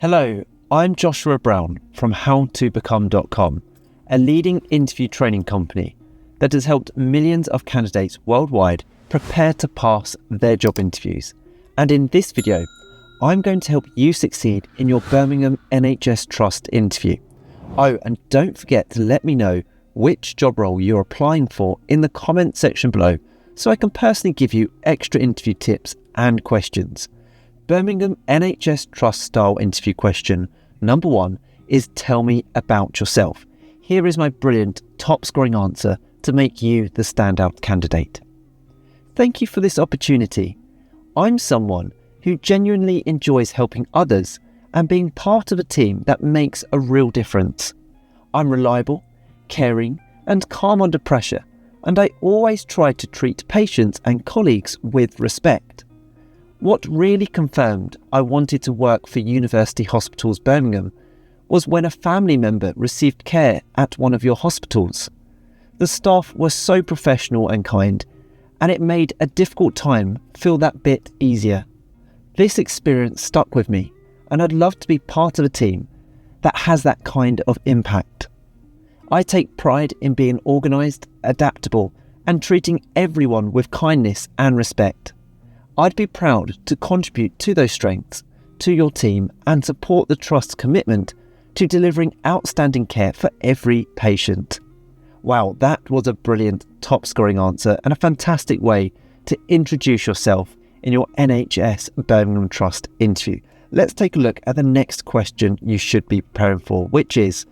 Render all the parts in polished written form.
Hello, I'm Joshua Brown from howtobecome.com, a leading interview training company that has helped millions of candidates worldwide prepare to pass their job interviews. And in this video, I'm going to help you succeed in your Birmingham NHS Trust interview. Oh, and don't forget to let me know which job role you're applying for in the comment section below so I can personally give you extra interview tips and questions. Birmingham NHS Trust style interview question number 1 is tell me about yourself. Here is my brilliant top scoring answer to make you the standout candidate. Thank you for this opportunity. I'm someone who genuinely enjoys helping others and being part of a team that makes a real difference. I'm reliable, caring and calm under pressure, and I always try to treat patients and colleagues with respect. What really confirmed I wanted to work for University Hospitals Birmingham was when a family member received care at one of your hospitals. The staff were so professional and kind, and it made a difficult time feel that bit easier. This experience stuck with me, and I'd love to be part of a team that has that kind of impact. I take pride in being organised, adaptable, and treating everyone with kindness and respect. I'd be proud to contribute to those strengths, to your team, and support the Trust's commitment to delivering outstanding care for every patient. Wow, that was a brilliant top scoring answer and a fantastic way to introduce yourself in your NHS Birmingham Trust interview. Let's take a look at the next question you should be preparing for, which is,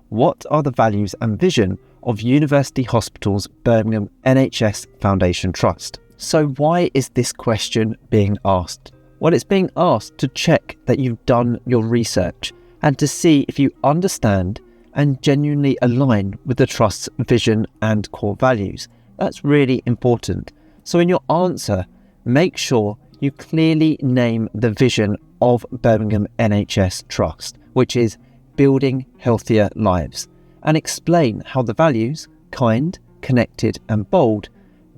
what are the values and vision of University Hospitals Birmingham NHS Foundation Trust? So why is this question being asked? Well, it's being asked to check that you've done your research and to see if you understand and genuinely align with the Trust's vision and core values. That's really important. So in your answer, make sure you clearly name the vision of Birmingham NHS Trust, which is building healthier lives, and explain how the values, kind, connected and bold,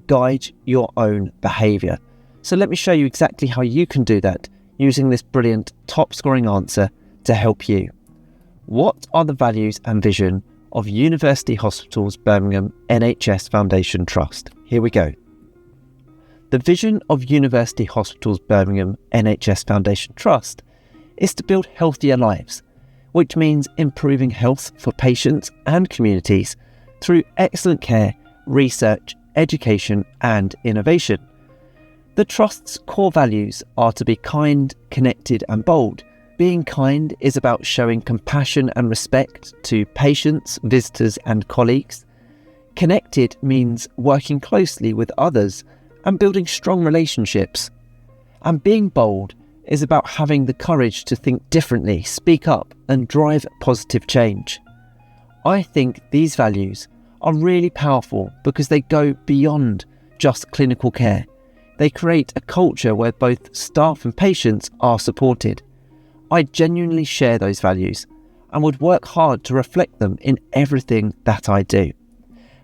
guide your own behaviour. So let me show you exactly how you can do that using this brilliant top scoring answer to help you. What are the values and vision of University Hospitals Birmingham NHS Foundation Trust? Here we go. The vision of University Hospitals Birmingham NHS Foundation Trust is to build healthier lives, which means improving health for patients and communities through excellent care, research, education and innovation. The Trust's core values are to be kind, connected and bold. Being kind is about showing compassion and respect to patients, visitors and colleagues. Connected means working closely with others and building strong relationships. And being bold is about having the courage to think differently, speak up and drive positive change. I think these values are really powerful because they go beyond just clinical care. They create a culture where both staff and patients are supported. I genuinely share those values and would work hard to reflect them in everything that I do.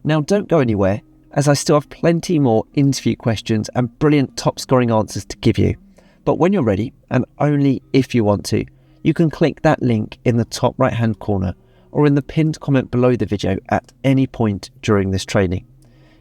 Now don't go anywhere, as I still have plenty more interview questions and brilliant top scoring answers to give you. But when you're ready, and only if you want to, you can click that link in the top right hand corner or in the pinned comment below the video at any point during this training.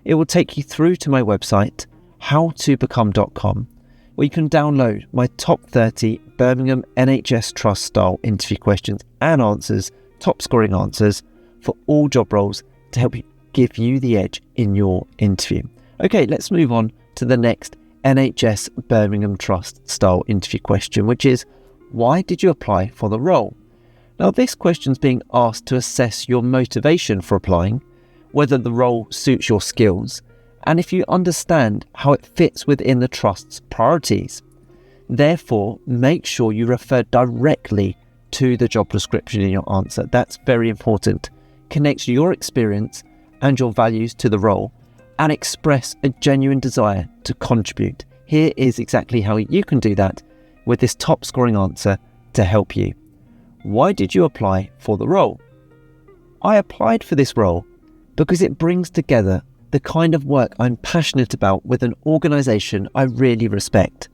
It will take you through to my website, howtobecome.com, where you can download my top 30 Birmingham NHS Trust style interview questions and answers, top scoring answers for all job roles to help you give you the edge in your interview. Okay, let's move on to the next NHS Birmingham Trust style interview question, which is, why did you apply for the role? Now this question is being asked to assess your motivation for applying, whether the role suits your skills, and if you understand how it fits within the Trust's priorities. Therefore, make sure you refer directly to the job description in your answer. That's very important. Connect your experience and your values to the role and express a genuine desire to contribute. Here is exactly how you can do that with this top scoring answer to help you. Why did you apply for the role? I applied for this role because it brings together the kind of work I'm passionate about with an organisation I really respect.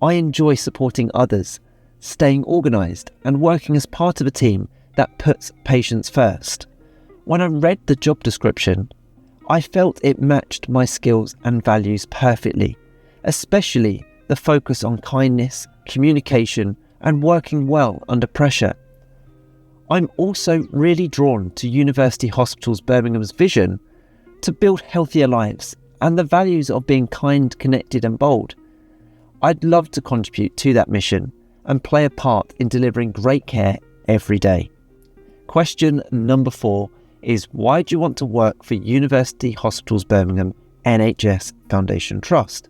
I enjoy supporting others, staying organised, and working as part of a team that puts patients first. When I read the job description, I felt it matched my skills and values perfectly, especially the focus on kindness, communication, and working well under pressure. I'm also really drawn to University Hospitals Birmingham's vision to build healthier lives and the values of being kind, connected, and bold. I'd love to contribute to that mission and play a part in delivering great care every day. Question number 4 is, why do you want to work for University Hospitals Birmingham NHS Foundation Trust?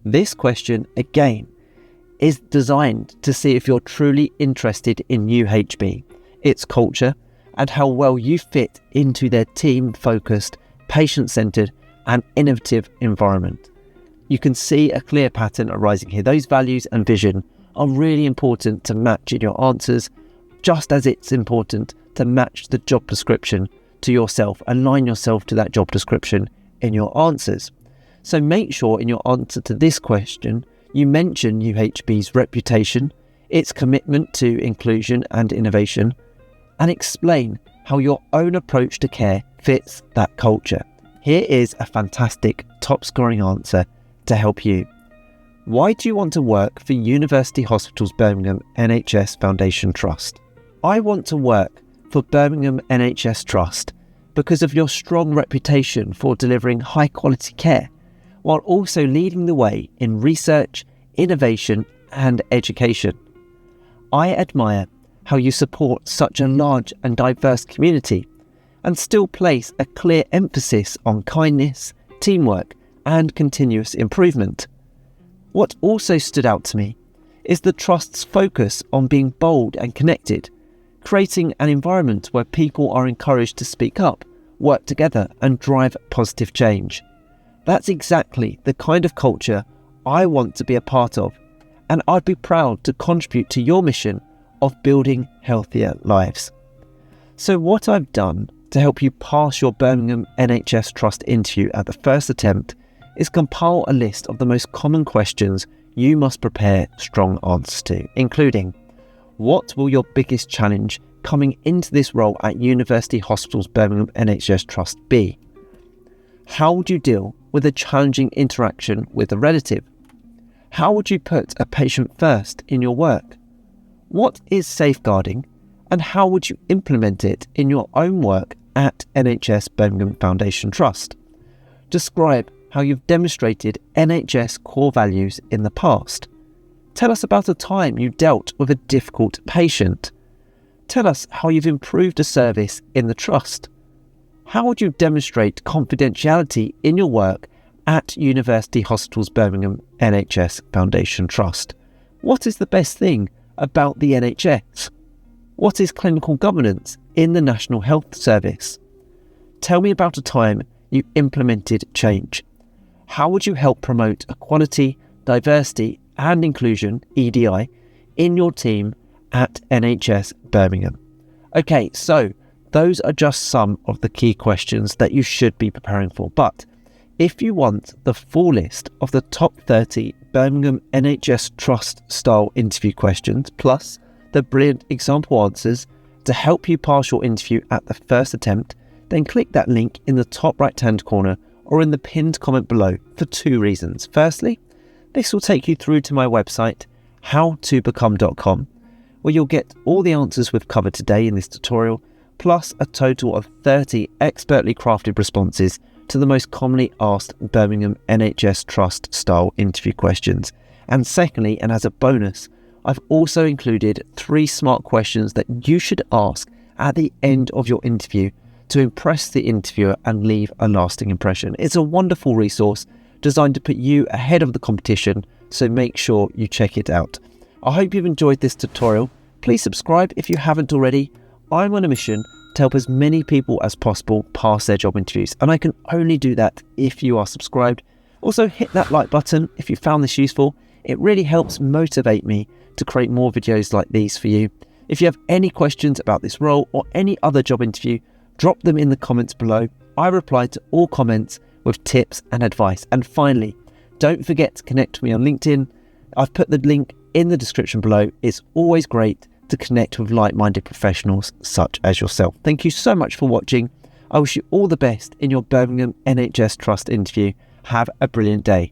This question, again, is designed to see if you're truly interested in UHB, its culture, and how well you fit into their team-focused, patient-centred and innovative environment. You can see a clear pattern arising here. Those values and vision are really important to match in your answers, just as it's important to match the job description to yourself. Align yourself to that job description in your answers. So make sure in your answer to this question, you mention UHB's reputation, its commitment to inclusion and innovation, and explain how your own approach to care fits that culture. Here is a fantastic top-scoring answer to help you. Why do you want to work for University Hospitals Birmingham NHS Foundation Trust? I want to work for Birmingham NHS Trust because of your strong reputation for delivering high-quality care, while also leading the way in research, innovation, and education. I admire how you support such a large and diverse community and still place a clear emphasis on kindness, teamwork, and continuous improvement. What also stood out to me is the Trust's focus on being bold and connected, creating an environment where people are encouraged to speak up, work together, and drive positive change. That's exactly the kind of culture I want to be a part of, and I'd be proud to contribute to your mission of building healthier lives. So what I've done to help you pass your Birmingham NHS Trust interview at the first attempt is compile a list of the most common questions you must prepare strong answers to, including: what will your biggest challenge coming into this role at University Hospitals Birmingham NHS Trust be? How would you deal with a challenging interaction with a relative? How would you put a patient first in your work? What is safeguarding, and how would you implement it in your own work at NHS Birmingham Foundation Trust? Describe how you've demonstrated NHS core values in the past. Tell us about a time you dealt with a difficult patient. Tell us how you've improved a service in the Trust. How would you demonstrate confidentiality in your work at University Hospitals Birmingham NHS Foundation Trust? What is the best thing about the NHS? What is clinical governance in the National Health Service? Tell me about a time you implemented change. How would you help promote equality, diversity and inclusion, EDI, in your team at NHS Birmingham? Okay, so those are just some of the key questions that you should be preparing for. But if you want the full list of the top 30 Birmingham NHS Trust style interview questions, plus the brilliant example answers to help you pass your interview at the first attempt, then click that link in the top right hand corner or in the pinned comment below for 2 reasons. Firstly, this will take you through to my website, howtobecome.com, where you'll get all the answers we've covered today in this tutorial, plus a total of 30 expertly crafted responses to the most commonly asked Birmingham NHS Trust style interview questions. And secondly, and as a bonus, I've also included 3 smart questions that you should ask at the end of your interview to impress the interviewer and leave a lasting impression. It's a wonderful resource designed to put you ahead of the competition, so make sure you check it out. I hope you've enjoyed this tutorial. Please subscribe if you haven't already. I'm on a mission to help as many people as possible pass their job interviews, and I can only do that if you are subscribed. Also, hit that like button if you found this useful. It really helps motivate me to create more videos like these for you. If you have any questions about this role or any other job interview, drop them in the comments below. I reply to all comments with tips and advice. And finally, don't forget to connect with me on LinkedIn. I've put the link in the description below. It's always great to connect with like-minded professionals such as yourself. Thank you so much for watching. I wish you all the best in your Birmingham NHS Trust interview. Have a brilliant day.